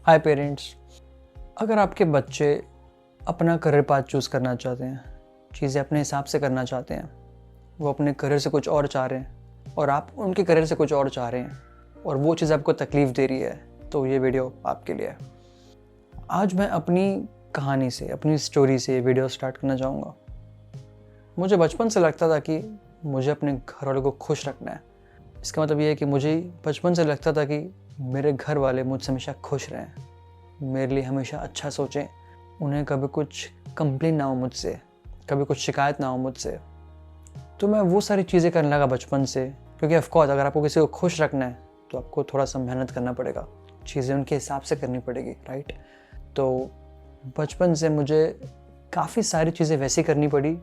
हाय parents, अगर आपके बच्चे अपना करियर पाथ चूज़ करना चाहते हैं, चीज़ें अपने हिसाब से करना चाहते हैं, वो अपने करियर से कुछ और चाह रहे हैं और आप उनके करियर से कुछ और चाह रहे हैं और वो चीज़ आपको तकलीफ़ दे रही है, तो ये वीडियो आपके लिए है। आज मैं अपनी कहानी से, अपनी स्टोरी से ये वीडियो स्टार्ट करना चाहूँगा। मुझे बचपन से लगता था कि मुझे अपने घर वालों को खुश रखना है। इसका मतलब ये है कि मुझे बचपन से लगता था कि मेरे घर वाले मुझसे हमेशा खुश रहें, मेरे लिए हमेशा अच्छा सोचें, उन्हें कभी कुछ कंप्लेन ना हो मुझसे, कभी कुछ शिकायत ना हो मुझसे। तो मैं वो सारी चीज़ें करने लगा बचपन से, क्योंकि ऑफ कोर्स अगर आपको किसी को खुश रखना है तो आपको थोड़ा सा मेहनत करना पड़ेगा, चीज़ें उनके हिसाब से करनी पड़ेगी, राइट। तो बचपन से मुझे काफ़ी सारी चीज़ें वैसी करनी पड़ी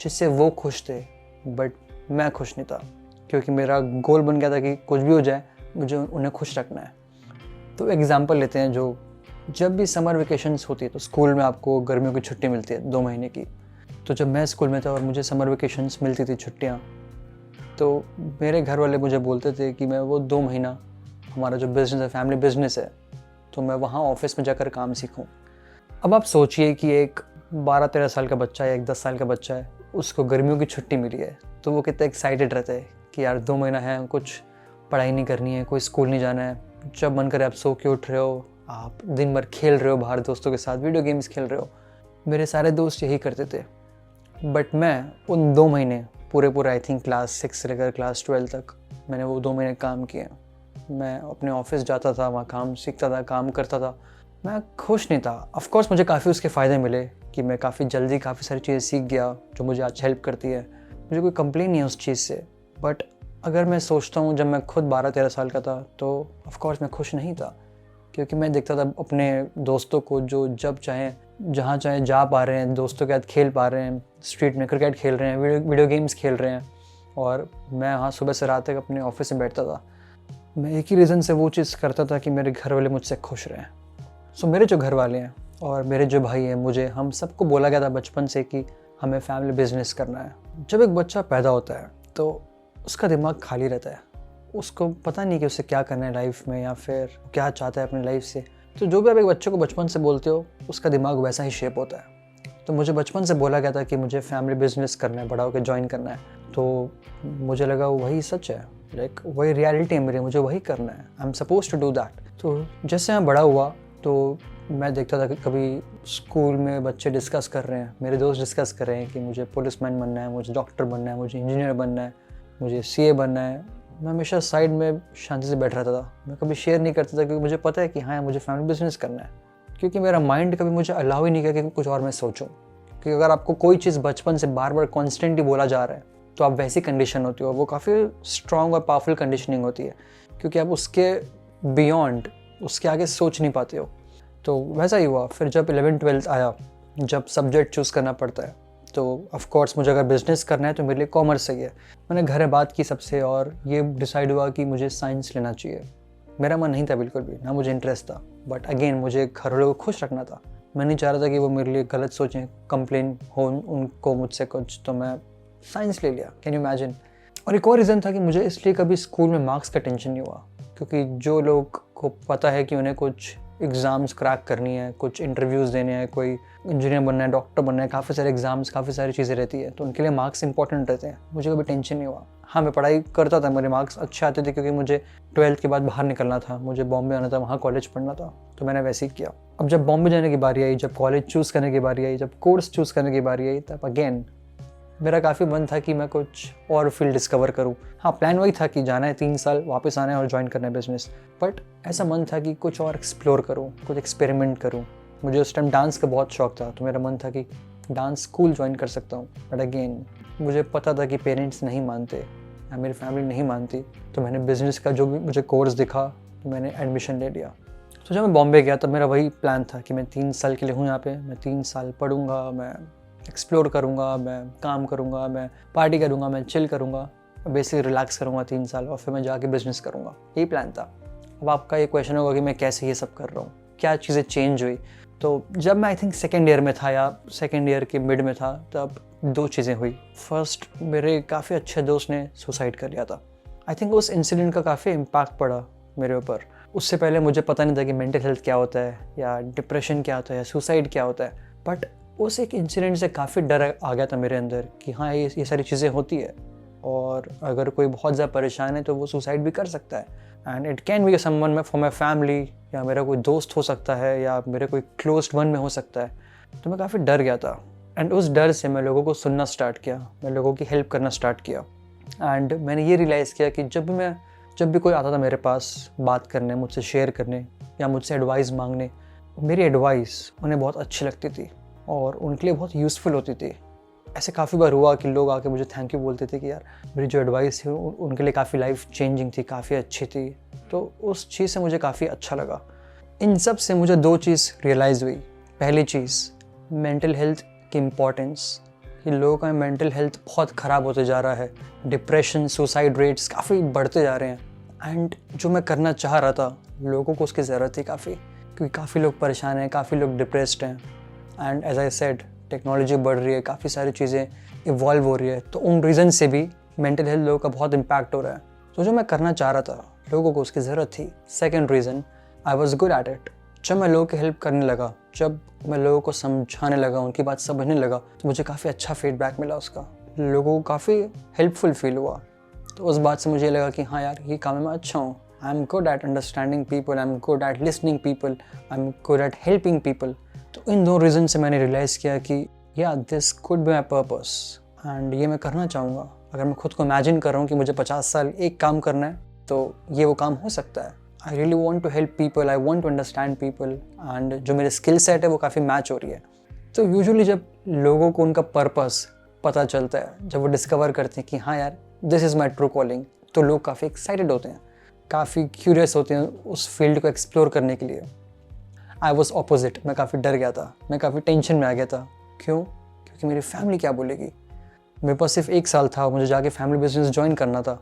जिससे वो खुश थे, बट मैं खुश नहीं था, क्योंकि मेरा गोल बन गया था कि कुछ भी हो जाए मुझे उन्हें खुश रखना है। तो एग्ज़ाम्पल लेते हैं, जो जब भी समर वेकेशंस होती है तो स्कूल में आपको गर्मियों की छुट्टी मिलती है 2 महीने की। तो जब मैं स्कूल में था और मुझे समर वेकेशंस मिलती थी, छुट्टियाँ, तो मेरे घर वाले मुझे बोलते थे कि मैं वो 2 महीना, हमारा जो बिज़नेस है, फैमिली बिज़नेस है, तो मैं वहाँ ऑफिस में जाकर काम सीखूँ। अब आप सोचिए कि एक 12-13 साल का बच्चा है, एक 10 साल का बच्चा है, उसको गर्मियों की छुट्टी मिली है, तो वो कितना एक्साइटेड रहता है कि यार 2 महीना है, कुछ पढ़ाई नहीं करनी है, कोई स्कूल नहीं जाना है, जब मन करे आप सो के उठ रहे हो, आप दिन भर खेल रहे हो, बाहर दोस्तों के साथ वीडियो गेम्स खेल रहे हो। मेरे सारे दोस्त यही करते थे, बट मैं उन 2 महीने पूरे आई थिंक क्लास 6 से लेकर क्लास 12 तक मैंने वो 2 महीने काम किए। मैं अपने ऑफिस जाता था, वहाँ काम सीखता था, काम करता था, मैं खुश नहीं था। ऑफ कोर्स मुझे काफ़ी उसके फ़ायदे मिले कि मैं काफ़ी जल्दी काफ़ी सारी चीज़ें सीख गया जो मुझे आज हेल्प करती है, मुझे कोई कंप्लेन नहीं है उस चीज़ से। बट अगर मैं सोचता हूँ जब मैं खुद 12-13 साल का था तो ऑफ कोर्स मैं खुश नहीं था, क्योंकि मैं देखता था अपने दोस्तों को जो जब चाहें जहाँ चाहें जा पा रहे हैं, दोस्तों के साथ खेल पा रहे हैं, स्ट्रीट में क्रिकेट खेल रहे हैं, वीडियो गेम्स खेल रहे हैं, और मैं यहाँ सुबह से रात तक अपने ऑफिस में बैठता था। मैं एक ही रीज़न से वो चीज़ करता था कि मेरे घर वाले मुझसे खुश रहें। सो मेरे जो घर वाले हैं और मेरे जो भाई हैं, मुझे, हम सबको बोला गया था बचपन से कि हमें फैमिली बिजनेस करना है। जब एक बच्चा पैदा होता है तो उसका दिमाग खाली रहता है, उसको पता नहीं कि उसे क्या करना है लाइफ में या फिर क्या चाहता है अपनी लाइफ से। तो जो भी आप एक बच्चे को बचपन से बोलते हो उसका दिमाग वैसा ही शेप होता है। तो मुझे बचपन से बोला गया था कि मुझे फैमिली बिजनेस करना है, बड़ा होकर ज्वाइन करना है। तो मुझे लगा वही सच है, लाइक वही रियलिटी है मेरी, मुझे वही करना है, I am suppose to do that. तो जैसे मैं बड़ा हुआ तो मैं देखता था कि कभी स्कूल में बच्चे डिस्कस कर रहे हैं, मेरे दोस्त डिस्कस कर रहे हैं कि मुझे पुलिसमैन बनना है, मुझे डॉक्टर बनना है, मुझे इंजीनियर बनना है, मुझे सीए बनना है। मैं हमेशा साइड में शांति से बैठ रहता था, मैं कभी शेयर नहीं करता था, क्योंकि मुझे पता है कि हाँ मुझे फैमिली बिजनेस करना है। क्योंकि मेरा माइंड कभी मुझे अलाउ ही नहीं किया कि कुछ और मैं सोचूं। क्योंकि अगर आपको कोई चीज़ बचपन से बार बार कॉन्स्टेंटली बोला जा रहा है तो आप वैसी कंडीशन होती हो, वो काफ़ी स्ट्रॉन्ग और पावरफुल कंडीशनिंग होती है, क्योंकि आप उसके बियॉन्ड, उसके आगे सोच नहीं पाते हो। तो वैसा ही हुआ। फिर जब 11th-12th आया, जब सब्जेक्ट चूज़ करना पड़ता है, तो ऑफ कोर्स मुझे अगर बिज़नेस करना है तो मेरे लिए कॉमर्स सही है। मैंने घर में बात की सबसे और ये डिसाइड हुआ कि मुझे साइंस लेना चाहिए। मेरा मन नहीं था बिल्कुल भी, ना मुझे इंटरेस्ट था, बट अगेन मुझे घर वालों को खुश रखना था। मैं नहीं चाह रहा था कि वो मेरे लिए गलत सोचें, कंप्लेन हो उनको मुझसे कुछ, तो मैं साइंस ले लिया। Can you imagine. और एक और रीज़न था कि मुझे इसलिए कभी स्कूल में मार्क्स का टेंशन नहीं हुआ, क्योंकि जो लोग को पता है कि उन्हें कुछ एग्ज़ाम्स क्रैक करनी है, कुछ इंटरव्यूज़ देने हैं, कोई इंजीनियर बनना है, डॉक्टर बनना है, काफ़ी सारे एग्ज़ाम्स, काफ़ी सारी चीज़ें रहती है, तो उनके लिए मार्क्स इंपॉर्टेंट रहते हैं। मुझे कभी टेंशन नहीं हुआ। हाँ, मैं पढ़ाई करता था, मेरे मार्क्स अच्छे आते थे, क्योंकि मुझे 12th के बाद बाहर निकलना था, मुझे बॉम्बे आना था, वहाँ कॉलेज पढ़ना था, तो मैंने वैसे ही किया। अब जब बॉम्बे जाने की बारी आई, जब कॉलेज चूज़ करने की बारी आई, जब कोर्स चूज़ करने की बारी आई, तब अगेन मेरा काफ़ी मन था कि मैं कुछ और फील्ड डिस्कवर करूँ। हाँ, प्लान वही था कि जाना है 3 साल, वापस आना है और ज्वाइन करना है बिज़नेस, बट ऐसा मन था कि कुछ और एक्सप्लोर करूँ, कुछ एक्सपेरिमेंट करूँ। मुझे उस टाइम डांस का बहुत शौक था, तो मेरा मन था कि डांस स्कूल ज्वाइन कर सकता हूँ। बट अगेन मुझे पता था कि पेरेंट्स नहीं मानते या मेरी फैमिली नहीं मानती, तो मैंने बिज़नेस का जो भी मुझे कोर्स दिखा तो मैंने एडमिशन ले लिया। तो जब मैं बॉम्बे गया तब मेरा वही प्लान था कि मैं 3 साल के लिए हूँ यहाँ पे, मैं 3 साल पढ़ूँगा, मैं एक्सप्लोर करूँगा, मैं काम करूँगा, मैं पार्टी करूँगा, मैं चिल करूँगा, बेसिकली रिलैक्स करूँगा 3 साल, और फिर मैं जाके बिज़नेस करूँगा। यही प्लान था। अब आपका ये क्वेश्चन होगा कि मैं कैसे ये सब कर रहा हूँ, क्या चीज़ें चेंज हुई। तो जब मैं आई थिंक 2nd ईयर में था या 2nd ईयर के मिड में था, तब 2 चीज़ें हुई। फर्स्ट, मेरे काफ़ी अच्छे दोस्त ने सुसाइड कर लिया था। आई थिंक उस इंसिडेंट का काफ़ी इम्पैक्ट पड़ा मेरे ऊपर। उससे पहले मुझे पता नहीं था कि मेंटल हेल्थ क्या होता है या डिप्रेशन क्या होता है या सुसाइड क्या होता है। बट उस एक इंसिडेंट से काफ़ी डर आ गया था मेरे अंदर कि हाँ ये सारी चीज़ें होती है, और अगर कोई बहुत ज़्यादा परेशान है तो वो सुसाइड भी कर सकता है। And it can be someone for my family, या मेरा कोई दोस्त हो सकता है, या मेरे कोई क्लोज्ड वन में हो सकता है। तो मैं काफ़ी डर गया था, एंड उस डर से मैं लोगों को सुनना स्टार्ट किया, मैं लोगों की हेल्प करना स्टार्ट किया। एंड मैंने ये रियलाइज़ किया कि जब भी कोई आता था मेरे पास बात करने, मुझसे शेयर करने या मुझसे एडवाइस मांगने, मेरी एडवाइस उन्हें बहुत अच्छी लगती थी और उनके लिए बहुत यूज़फुल होती थी। ऐसे काफ़ी बार हुआ कि लोग आके मुझे थैंक यू बोलते थे कि यार मेरी जो एडवाइस थी उनके लिए काफ़ी लाइफ चेंजिंग थी, काफ़ी अच्छी थी। तो उस चीज़ से मुझे काफ़ी अच्छा लगा। इन सब से मुझे 2 चीज़ रियलाइज़ हुई। पहली चीज़, मेंटल हेल्थ की इम्पॉर्टेंस, कि लोगों का मेंटल हेल्थ बहुत ख़राब होते जा रहा है। डिप्रेशन, सुसाइड रेट्स काफ़ी बढ़ते जा रहे हैं। एंड जो मैं करना चाह रहा था, लोगों को उसकी ज़रूरत थी काफ़ी, क्योंकि काफ़ी लोग परेशान हैं, काफ़ी लोग डिप्रेस्ड हैं। And as I said, technology बढ़ रही है, काफ़ी सारी चीज़ें इवॉल्व हो रही है, तो उन रीज़न से भी मेंटल हेल्थ लोगों का बहुत इम्पैक्ट हो रहा है। तो जो मैं करना चाह रहा था, लोगों को उसकी ज़रूरत थी। Second reason, I was good at it. जब मैं लोगों की हेल्प करने लगा, जब मैं लोगों को समझाने लगा, उनकी बात समझने लगा, तो मुझे काफ़ी अच्छा फीडबैक मिला उसका। लोगों को काफ़ी हेल्पफुल फील हुआ। तो उस बात से मुझे लगा कि हाँ यार, ये काम में मैं अच्छा हूँ। I am good at understanding people, I am good at listening people, I am good at helping people. तो इन 2 रीज़न से मैंने रियलाइज़ किया कि या this could be my purpose, and ये मैं करना चाहूँगा। अगर मैं खुद को इमेजिन कर रहा हूँ कि मुझे 50 साल एक काम करना है, तो ये वो काम हो सकता है। I really want to help people, I want to understand people, and जो मेरे स्किल सेट है वो काफ़ी मैच हो रही है। तो यूजुअली जब लोगों को उनका पर्पस पता चलता है, जब वो डिस्कवर करते हैं कि हाँ यार this is my true calling, तो लोग काफ़ी एक्साइटेड होते हैं, काफ़ी क्यूरियस होते हैं उस फील्ड को एक्सप्लोर करने के लिए। आई वॉज ऑपोजिट, मैं काफ़ी डर गया था, मैं काफ़ी टेंशन में आ गया था। क्यों? क्योंकि मेरी फैमिली क्या बोलेगी। मेरे पास सिर्फ 1 साल था, मुझे जाके फैमिली बिजनेस ज्वाइन करना था।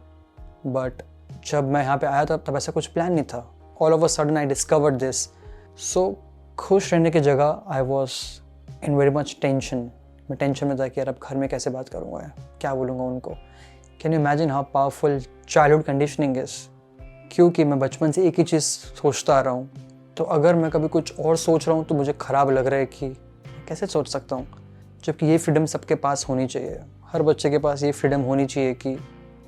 बट जब मैं यहाँ पे आया था तब ऐसा कुछ प्लान नहीं था। All of a sudden I discovered this. So खुश रहने की जगह I was in very much tension. मैं टेंशन में था कि यार अब घर में कैसे बात करूँगा, क्या बोलूँगा उनको। Can you imagine how powerful childhood conditioning is. क्योंकि मैं बचपन से एक ही चीज़ सोचता आ रहा हूँ, तो अगर मैं कभी कुछ और सोच रहा हूँ तो मुझे ख़राब लग रहा है कि कैसे सोच सकता हूँ। जबकि ये फ्रीडम सबके पास होनी चाहिए, हर बच्चे के पास ये फ्रीडम होनी चाहिए कि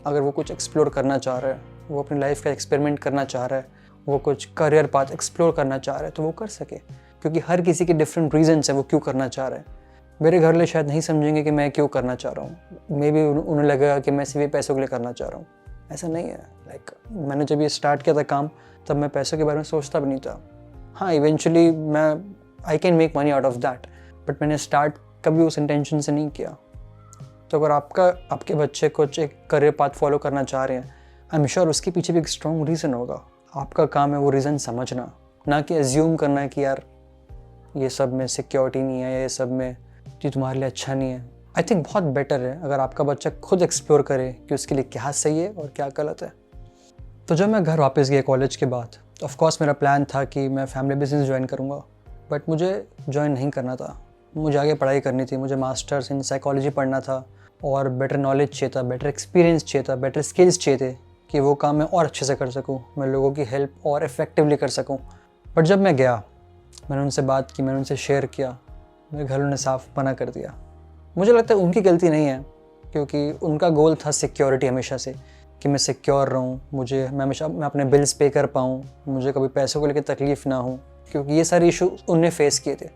अगर वो कुछ एक्सप्लोर करना चाह रहा है, वो अपनी लाइफ का एक्सपेरिमेंट करना चाह रहा है, वो कुछ करियर पाथ एक्सप्लोर करना चाह रहा है, तो वो कर सके। क्योंकि हर किसी के डिफरेंट रीजन्स हैं वो क्यों करना चाह रहा है। मेरे घर वाले शायद नहीं समझेंगे कि मैं क्यों करना चाह रहा हूँ। मे बी उन्हें लगेगा कि मैं सिर्फ पैसों के लिए करना चाह रहा हूँ। ऐसा नहीं है। मैंने जब ये स्टार्ट किया था काम, तब मैं पैसों के बारे में सोचता भी नहीं था। हाँ, eventually I can make money out of that, but मैंने स्टार्ट कभी उस इंटेंशन से नहीं किया। तो अगर आपके बच्चे कुछ एक करियर पाथ फॉलो करना चाह रहे हैं, आई एम श्योर उसके पीछे भी एक स्ट्रॉन्ग रीज़न होगा। आपका काम है वो रीज़न समझना, ना कि एज्यूम करना है कि यार ये सब में सिक्योरिटी नहीं है, ये सब में ये तुम्हारे लिए अच्छा नहीं है। आई थिंक बहुत बेटर है अगर आपका बच्चा खुद एक्सप्लोर करे कि उसके लिए क्या सही है और क्या गलत है। तो जब मैं घर वापस गया कॉलेज के बाद, तो ऑफकोर्स मेरा प्लान था कि मैं फैमिली बिजनेस ज्वाइन करूँगा, बट मुझे ज्वाइन नहीं करना था। मुझे आगे पढ़ाई करनी थी, मुझे मास्टर्स इन साइकोलॉजी पढ़ना था और बेटर नॉलेज चाहिए था, बेटर एक्सपीरियंस चाहिए था, बेटर स्किल्स चाहिए थे कि वो काम मैं और अच्छे से कर सकूँ, मैं लोगों की हेल्प और इफ़ेक्टिवली कर सकूँ। बट जब मैं गया, मैंने उनसे बात की, मैंने उनसे शेयर किया, मेरे घर ने साफ मना कर दिया। मुझे लगता है उनकी गलती नहीं है, क्योंकि उनका गोल था सिक्योरिटी हमेशा से, कि मैं सिक्योर रहूँ, मैं अपने बिल्स पे कर पाऊँ, मुझे कभी पैसों को लेकर तकलीफ़ ना हो, क्योंकि ये सारे इशू उनने फेस किए थे।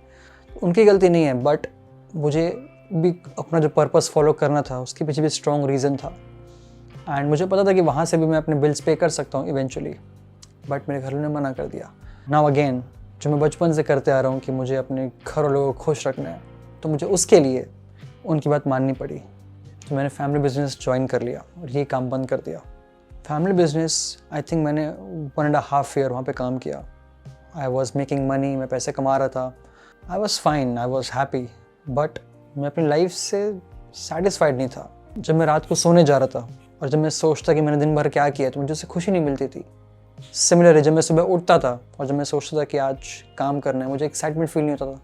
उनकी गलती नहीं है, बट मुझे भी अपना जो पर्पस फॉलो करना था उसके पीछे भी स्ट्रॉन्ग रीज़न था। एंड मुझे पता था कि वहाँ से भी मैं अपने बिल्स पे कर सकता हूँ इवेंचुअली, बट मेरे घर ने मना कर दिया। नाउ अगेन, जो मैं बचपन से करते आ रहा हूँ कि मुझे अपने घर वालों को खुश रखना है, तो मुझे उसके लिए उनकी बात माननी पड़ी। तो मैंने फैमिली बिजनेस ज्वाइन कर लिया और ये काम बंद कर दिया। फैमिली बिजनेस, आई थिंक मैंने 1.5 ईयर वहाँ पे काम किया। आई वॉज मेकिंग मनी, मैं पैसे कमा रहा था, I was fine, I was happy, but मैं अपनी लाइफ से सेटिस्फाइड नहीं था। जब मैं रात को सोने जा रहा था और जब मैं सोचता कि मैंने दिन भर क्या किया, तो मुझे उससे खुशी नहीं मिलती थी। सिमिलर है, जब मैं सुबह उठता था और जब मैं सोचता था कि आज काम करना है, मुझे एक्साइटमेंट फील नहीं होता था,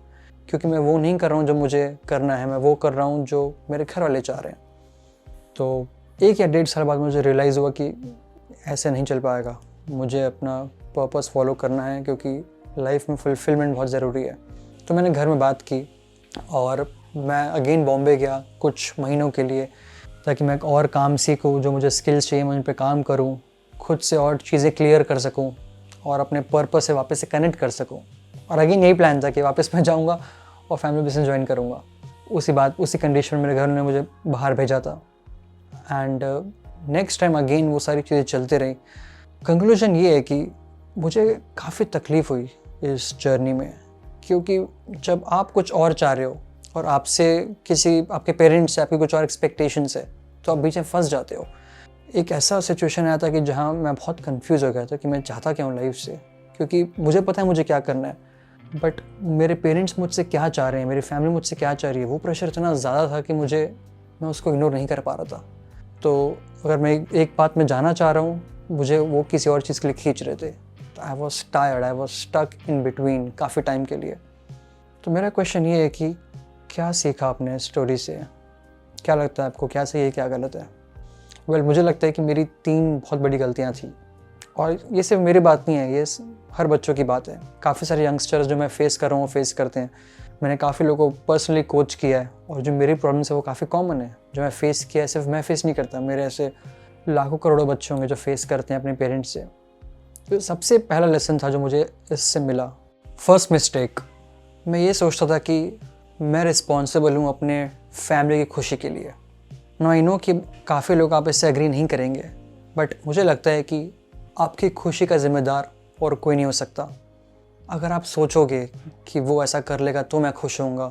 क्योंकि मैं वो नहीं कर रहा हूँ जो मुझे करना है, मैं वो कर रहा हूँ जो मेरे घर वाले चाह रहे हैं। तो 1 या 1.5 साल बाद मुझे रियलाइज़ हुआ कि ऐसे नहीं चल पाएगा, मुझे अपना पर्पस फॉलो करना है, क्योंकि लाइफ में फुलफिलमेंट बहुत ज़रूरी है। तो मैंने घर में बात की और मैं अगेन बॉम्बे गया कुछ महीनों के लिए, ताकि मैं और काम सीखूँ, जो मुझे स्किल्स चाहिए मैं उन पे काम करूँ, खुद से और चीज़ें क्लियर कर सकूँ और अपने पर्पस से वापस से कनेक्ट कर सकूँ। और अगेन यही प्लान था कि वापस मैं जाऊँगा और फैमिली बिजनेस ज्वाइन करूँगा। उसी कंडीशन में मेरे घर ने मुझे बाहर भेजा था। एंड नेक्स्ट टाइम अगेन वो सारी चीज़ें चलते रही। कंक्लूजन ये है कि मुझे काफ़ी तकलीफ़ हुई इस जर्नी में, क्योंकि जब आप कुछ और चाह रहे हो और आपसे आपके पेरेंट्स से आपकी कुछ और एक्सपेक्टेशंस है, तो आप बीच में फंस जाते हो। एक ऐसा सिचुएशन आया था कि जहाँ मैं बहुत कंफ्यूज हो गया था कि मैं चाहता क्या हूँ लाइफ से, क्योंकि मुझे पता है मुझे क्या करना है, बट मेरे पेरेंट्स मुझसे क्या चाह रहे हैं, मेरी फैमिली मुझसे क्या चाह रही है, वो प्रेशर इतना ज़्यादा था कि मैं उसको इग्नोर नहीं कर पा रहा था। तो अगर मैं एक बात में जाना चाह रहा हूँ, मुझे वो किसी और चीज़ के लिए खींच रहे थे। तो I was tired, I was stuck in between काफ़ी टाइम के लिए। तो मेरा क्वेश्चन ये है कि क्या सीखा आपने स्टोरी से? क्या लगता है आपको, क्या सही है क्या गलत है? वेल, मुझे लगता है कि मेरी 3 बहुत बड़ी गलतियाँ थी, और ये सिर्फ मेरी बात नहीं है, ये हर बच्चों की बात है। काफ़ी सारे यंगस्टर्स जो मैं फेस कर रहा हूँ फेस करते हैं। मैंने काफ़ी लोगों को पर्सनली कोच किया है, और जो मेरी प्रॉब्लम्स है वो काफ़ी कॉमन है। जो मैं फेस किया है सिर्फ मैं फेस नहीं करता, मेरे ऐसे लाखों करोड़ों बच्चे होंगे जो फेस करते हैं अपने पेरेंट्स से। तो सबसे पहला लेसन था जो मुझे इससे मिला, फर्स्ट मिस्टेक, मैं ये सोचता था कि मैं रिस्पॉन्सिबल हूँ अपने फैमिली की खुशी के लिए। नो, आई नो कि काफ़ी लोग आप इससे एग्री नहीं करेंगे, बट मुझे लगता है कि आपकी खुशी का ज़िम्मेदार और कोई नहीं हो सकता। अगर आप सोचोगे कि वो ऐसा कर लेगा तो मैं खुश होऊंगा,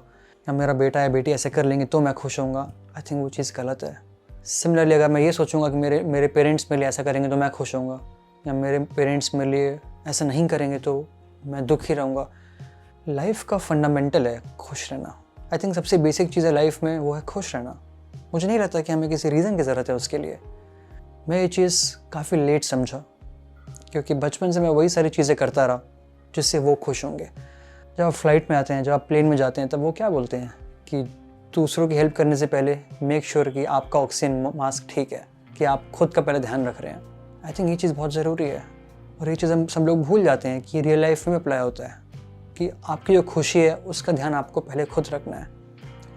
या मेरा बेटा या बेटी ऐसे कर लेंगे तो मैं खुश होऊंगा, आई थिंक वो चीज़ गलत है। सिमिलरली अगर मैं ये सोचूंगा कि मेरे पेरेंट्स मेरे लिए ऐसा करेंगे तो मैं खुश होऊंगा, या मेरे पेरेंट्स मेरे लिए ऐसा नहीं करेंगे तो मैं दुखी रहूँगा। लाइफ का फंडामेंटल है खुश रहना। आई थिंक सबसे बेसिक चीज़ है लाइफ में, वो है खुश रहना। मुझे नहीं लगता कि हमें किसी रीज़न की ज़रूरत है उसके लिए। मैं ये चीज़ काफ़ी लेट समझा, क्योंकि बचपन से मैं वही सारी चीज़ें करता रहा जिससे वो खुश होंगे। जब आप फ्लाइट में आते हैं, जब आप प्लेन में जाते हैं, तब वो क्या बोलते हैं कि दूसरों की हेल्प करने से पहले मेक श्योर कि आपका ऑक्सीजन मास्क ठीक है, कि आप खुद का पहले ध्यान रख रहे हैं। आई थिंक ये चीज़ बहुत ज़रूरी है, और ये चीज़ हम सब लोग भूल जाते हैं कि रियल लाइफ में अप्लाई होता है, कि आपकी जो खुशी है उसका ध्यान आपको पहले खुद रखना है।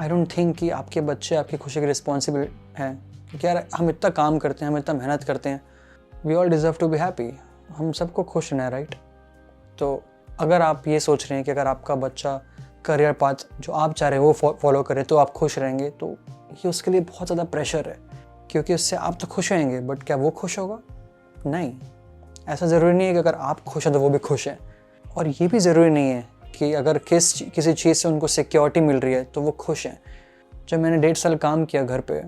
आई डोंट थिंक कि आपके बच्चे आपकी खुशी के रिस्पॉन्सिबल हैं, क्योंकि यार हम इतना काम करते हैं, हम इतना मेहनत करते हैं, we all deserve to be happy. हम सबको खुश रहना है, राइट? तो अगर आप ये सोच रहे हैं कि अगर आपका बच्चा करियर पाथ जो आप चाह रहे हैं वो फॉलो करे तो आप खुश रहेंगे, तो ये उसके लिए बहुत ज़्यादा प्रेशर है, क्योंकि उससे आप तो खुश रहेंगे बट क्या वो खुश होगा? नहीं, ऐसा ज़रूरी नहीं है कि अगर आप खुश हैं तो वो भी खुश हैं, और ये भी ज़रूरी नहीं है कि अगर किसी चीज़ से उनको सिक्योरिटी मिल रही है तो वो खुश हैं। जब मैंने 1.5 साल काम किया घर पे,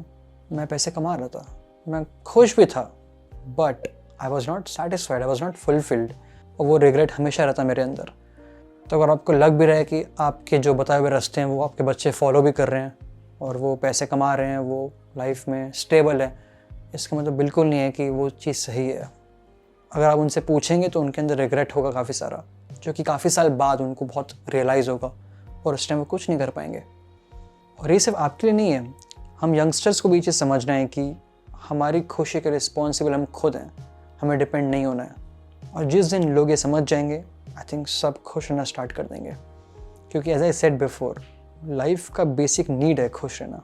मैं पैसे कमा रहा था, मैं खुश भी था, but I was not satisfied, I was not fulfilled, और वो रिग्रेट हमेशा रहता मेरे अंदर। तो अगर आपको लग भी रहा है कि आपके जो बताए हुए रास्ते हैं वो आपके बच्चे फॉलो भी कर रहे हैं और वो पैसे कमा रहे हैं, वो लाइफ में स्टेबल है, इसका मतलब बिल्कुल नहीं है कि वो चीज़ सही है। अगर आप उनसे पूछेंगे तो उनके अंदर रिग्रेट होगा काफ़ी सारा, जो कि काफ़ी साल बाद उनको बहुत रियलाइज़ होगा, और उस टाइम वो कुछ नहीं कर पाएंगे। और ये सिर्फ आपके लिए नहीं है, हम यंगस्टर्स को भी ये चीज़ समझना है कि हमारी खुशी के रिस्पॉन्सिबल हम खुद हैं, हमें डिपेंड नहीं होना है। और जिस दिन लोग ये समझ जाएंगे, आई थिंक सब खुश रहना स्टार्ट कर देंगे, क्योंकि as I said before, life का बेसिक नीड है खुश रहना।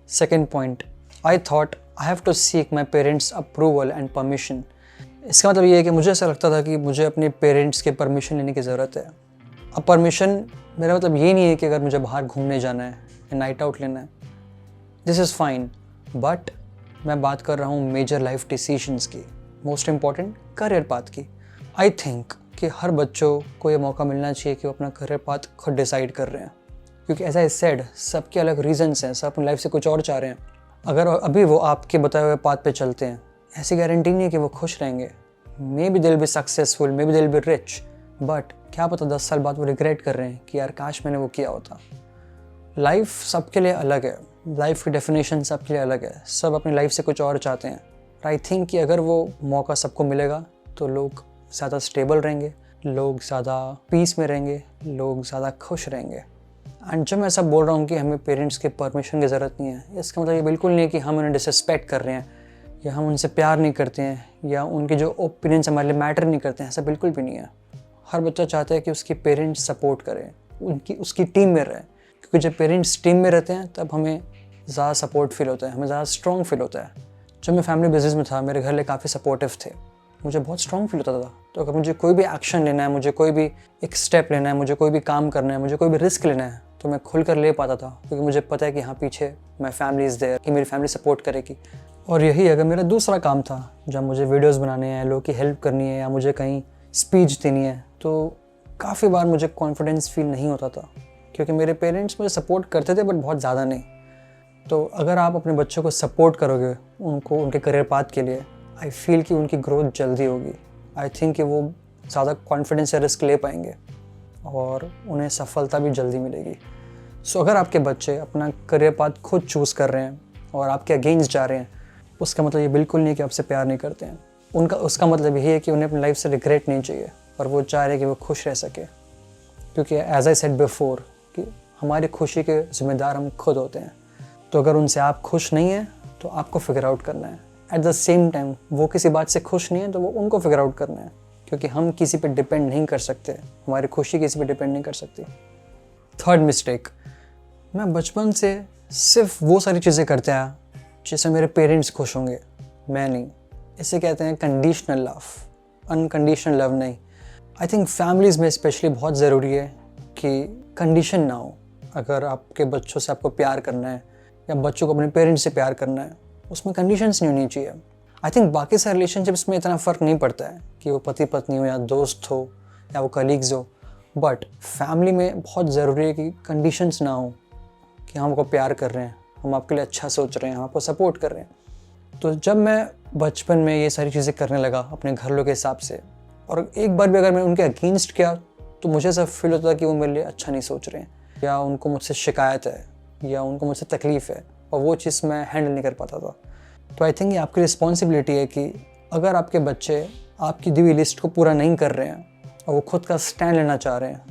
Second point, I thought I have to seek my parents approval and permission. इसका मतलब ये है कि मुझे ऐसा लगता था कि मुझे अपने पेरेंट्स के परमिशन लेने की ज़रूरत है। अब परमिशन मेरा मतलब ये नहीं है कि अगर मुझे बाहर घूमने जाना है या नाइट आउट लेना है, दिस इज़ फाइन, बट मैं बात कर रहा हूँ मेजर लाइफ डिसीजंस की, मोस्ट इम्पॉर्टेंट करियर पाथ की। आई थिंक कि हर बच्चों को ये मौका मिलना चाहिए कि वो अपना करियर पाथ खुद डिसाइड कर रहे हैं, क्योंकि एज आई सेड, सबके अलग रीजंस हैं, सब अपनी लाइफ से कुछ और चाह रहे हैं। अगर अभी वो आपके बताए हुए पाथ पे चलते हैं, ऐसी गारंटी नहीं है कि वो खुश रहेंगे। May be they will be successful, may be they will be rich, but क्या पता 10 साल बाद वो रिग्रेट कर रहे हैं कि यार काश मैंने वो किया होता। लाइफ सबके लिए अलग है, लाइफ की डेफिनेशन सबके लिए अलग है, सब अपनी लाइफ से कुछ और चाहते हैं। आई थिंक कि अगर वो मौका सबको मिलेगा तो लोग ज़्यादा स्टेबल रहेंगे, लोग ज़्यादा पीस में रहेंगे, लोग ज़्यादा खुश रहेंगे। एंड जब मैं ऐसा बोल रहा हूँ कि हमें पेरेंट्स के परमिशन की ज़रूरत नहीं है, इसका मतलब ये बिल्कुल नहीं है कि हम उन्हें डिसरिस्पेक्ट कर रहे हैं या हम उनसे प्यार नहीं करते हैं या उनके जो ओपिनियंस हमारे लिए मैटर नहीं करते हैं, ऐसा बिल्कुल भी नहीं है। हर बच्चा चाहता है कि उसके पेरेंट्स सपोर्ट करें, उसकी टीम में रहे, क्योंकि जब पेरेंट्स टीम में रहते हैं तब हमें ज़्यादा सपोर्ट फील होता है, हमें ज़्यादा स्ट्रॉन्ग फील होता है। जब मैं फैमिली बिजनेस में था, मेरे घर वाले काफ़ी सपोर्टिव थे, मुझे बहुत स्ट्रॉन्ग फील होता था। तो अगर मुझे कोई भी एक्शन लेना है, मुझे कोई भी एक स्टेप लेना है, मुझे कोई भी काम करना है, मुझे कोई भी रिस्क लेना है, तो मैं खुल कर ले पाता था, क्योंकि मुझे पता है कि हाँ पीछे माई फैमिली इज़ देयर, कि मेरी फैमिली सपोर्ट करेगी। और यही अगर मेरा दूसरा काम था, जब मुझे वीडियोज़ बनाने हैं, लोगों की हेल्प करनी है या मुझे कहीं स्पीच देनी है, तो काफ़ी बार मुझे कॉन्फिडेंस फील नहीं होता था, क्योंकि मेरे पेरेंट्स मुझे सपोर्ट करते थे बट बहुत ज़्यादा नहीं। तो अगर आप अपने बच्चों को सपोर्ट करोगे उनको उनके करियर पाथ के लिए, आई फील कि उनकी ग्रोथ जल्दी होगी। आई थिंक कि वो ज़्यादा कॉन्फिडेंस से रिस्क ले पाएंगे और उन्हें सफलता भी जल्दी मिलेगी। सो अगर आपके बच्चे अपना करियर पाथ खुद चूज़ कर रहे हैं और आपके अगेंस्ट जा रहे हैं, उसका मतलब ये बिल्कुल नहीं कि आपसे प्यार नहीं करते हैं। उसका मतलब यही है कि उन्हें अपनी लाइफ से रिग्रेट नहीं चाहिए और वो चाह रहे हैं कि वो खुश रह सके। क्योंकि एज आई सेड बिफोर कि हमारी खुशी के ज़िम्मेदार हम खुद होते हैं। तो अगर उनसे आप खुश नहीं हैं तो आपको फिगर आउट करना है। एट द सेम टाइम वो किसी बात से खुश नहीं है तो वो उनको फिगर आउट करना है, क्योंकि हम किसी पे डिपेंड नहीं कर सकते, हमारी खुशी किसी पे डिपेंड नहीं कर सकती। थर्ड मिस्टेक, मैं बचपन से सिर्फ वो सारी चीज़ें करते आया जिससे मेरे पेरेंट्स खुश होंगे, मैं नहीं। इसे कहते हैं कंडीशनल लव, अनकंडीशनल लव नहीं। आई थिंक फैमिलीज़ में स्पेशली बहुत ज़रूरी है कि कंडीशन ना हो। अगर आपके बच्चों से आपको प्यार करना है या बच्चों को अपने पेरेंट्स से प्यार करना है, उसमें कंडीशंस नहीं होनी चाहिए। आई थिंक बाकी सारे रिलेशनशिप्स में इतना फ़र्क नहीं पड़ता है कि वो पति पत्नी हो या दोस्त हो या वो कलीग्स हो, बट फैमिली में बहुत ज़रूरी है कि कंडीशंस ना हो कि हम आपको प्यार कर रहे हैं, हम आपके लिए अच्छा सोच रहे हैं, हम आपको सपोर्ट कर रहे हैं। तो जब मैं बचपन में ये सारी चीज़ें करने लगा अपने घर लोगों के हिसाब से, और एक बार भी अगर मैंने उनके अगेंस्ट किया तो मुझे ऐसा फील होता था कि वो मेरे लिए अच्छा नहीं सोच रहे हैं, या उनको मुझसे शिकायत है, या उनको मुझसे तकलीफ़ है, और वो चीज़ मैं हैंडल नहीं कर पाता था। तो आई थिंक ये आपकी रिस्पॉन्सिबिलिटी है कि अगर आपके बच्चे आपकी दी हुई लिस्ट को पूरा नहीं कर रहे हैं और वो खुद का स्टैंड लेना चाह रहे हैं,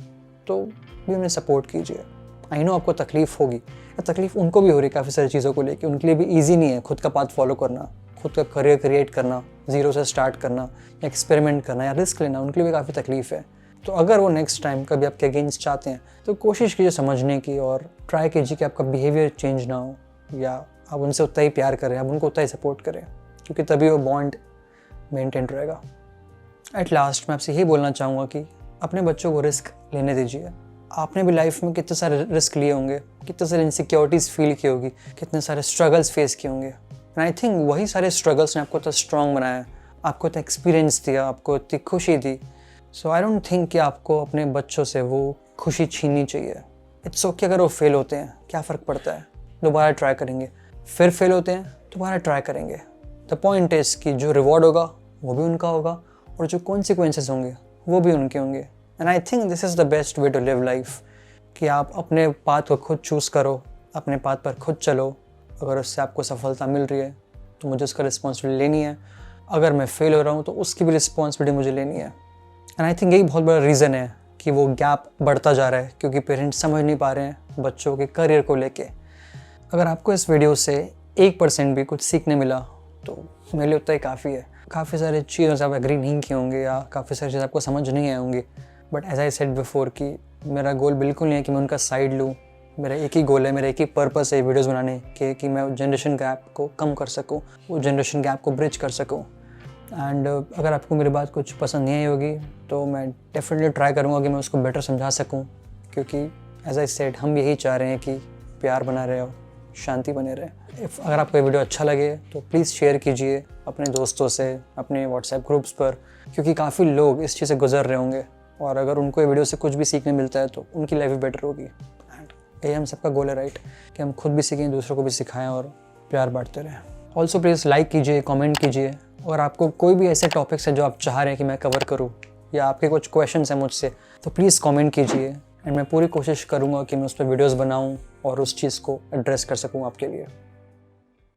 तो भी उन्हें सपोर्ट कीजिए। आई नो आपको तकलीफ़ होगी, या तकलीफ़ उनको भी हो रही है काफ़ी सारी चीज़ों को लेकर। उनके लिए भी ईजी नहीं है खुद का पाथ फॉलो करना, खुद का करियर क्रिएट करना, ज़ीरो से स्टार्ट करना, या एक्सपेरिमेंट करना या रिस्क लेना, उनके लिए भी काफ़ी तकलीफ़ है। तो अगर वो नेक्स्ट टाइम कभी आपके अगेंस्ट चाहते हैं तो कोशिश कीजिए समझने की, और ट्राई कीजिए कि आपका बिहेवियर चेंज ना हो, या आप उनसे उतना ही प्यार करें, आप उनको उतना ही सपोर्ट करें, क्योंकि तभी वो बॉन्ड मेंटेन रहेगा। एट लास्ट मैं आपसे यही बोलना चाहूँगा कि अपने बच्चों को रिस्क लेने दीजिए। आपने भी लाइफ में कितने सारे रिस्क लिए होंगे, कितने सारे इनसिक्योरिटीज़ फील की होगी, कितने सारे स्ट्रगल्स फेस किए होंगे। एंड आई थिंक वही सारे स्ट्रगल्स ने आपको इतना स्ट्रॉन्ग बनाया, आपको इतना एक्सपीरियंस दिया, आपको इतनी खुशी दी। सो आई डोंट थिंक कि आपको अपने बच्चों से वो खुशी छीननी चाहिए। इट्स ओके अगर वो फेल होते हैं, क्या फ़र्क पड़ता है, दोबारा ट्राई करेंगे। फिर फेल होते हैं, दोबारा ट्राई करेंगे। द पॉइंट इज़ कि जो रिवॉर्ड होगा वो भी उनका होगा, और जो कॉन्सिक्वेंसेस होंगे वो भी उनके होंगे। And I think this is the best way to live life, कि आप अपने पाथ को खुद चूज़ करो, अपने पाथ पर खुद चलो। अगर उससे आपको सफलता मिल रही है तो मुझे उसका रिस्पॉन्सिबिलिटी लेनी है, अगर मैं फेल हो रहा हूँ तो उसकी भी रिस्पॉन्सिबिलिटी मुझे लेनी है। एंड आई थिंक यही बहुत बड़ा रीज़न है कि वो गैप बढ़ता जा रहा है, क्योंकि पेरेंट्स समझ नहीं पा रहे हैं बच्चों के करियर को लेके। अगर आपको इस वीडियो से 1% भी कुछ सीखने मिला तो मेरे लिए उतना ही काफ़ी है। काफ़ी सारी चीज़ों से आप एग्री नहीं किए होंगे, या काफ़ी सारी चीज़ें आपको समझ नहीं आई होंगी, but as I said before कि मेरा गोल बिल्कुल नहीं है कि मैं उनका साइड लूँ। मेरा एक ही गोल है, मेरा एक ही पर्पस है वीडियोज़ बनाने के, कि मैं जनरेशन गैप को कम कर सकूँ, वो जनरेशन गैप को ब्रिज कर सकूँ। एंड अगर आपको मेरी बात कुछ पसंद नहीं आई होगी तो मैं डेफिनेटली ट्राई करूँगा कि मैं उसको बेटर समझा सकूँ, क्योंकि एज आई सेड हम यही चाह रहे हैं कि प्यार बना रहे हो, शांति बने रहे। अगर आपको ये वीडियो अच्छा लगे तो प्लीज़ शेयर कीजिए अपने दोस्तों से, अपने व्हाट्सएप ग्रुप्स पर, क्योंकि काफ़ी लोग इस चीज़ से गुजर रहे होंगे, और अगर उनको ये वीडियो से कुछ भी सीखने मिलता है तो उनकी लाइफ भी बेटर होगी। एंड यही हम सबका गोल है, राइट, कि हम खुद भी सीखें, दूसरों को भी सिखाएं और प्यार बांटते रहें। ऑल्सो प्लीज़ लाइक कीजिए, कमेंट कीजिए, और आपको कोई भी ऐसे टॉपिक्स हैं जो आप चाह रहे हैं कि मैं कवर करूं, या आपके कुछ क्वेश्चंस हैं मुझसे, तो प्लीज़ कमेंट कीजिए। एंड मैं पूरी कोशिश करूंगा कि मैं उस पर वीडियोस बनाऊं और उस चीज़ को एड्रेस कर सकूं आपके लिए।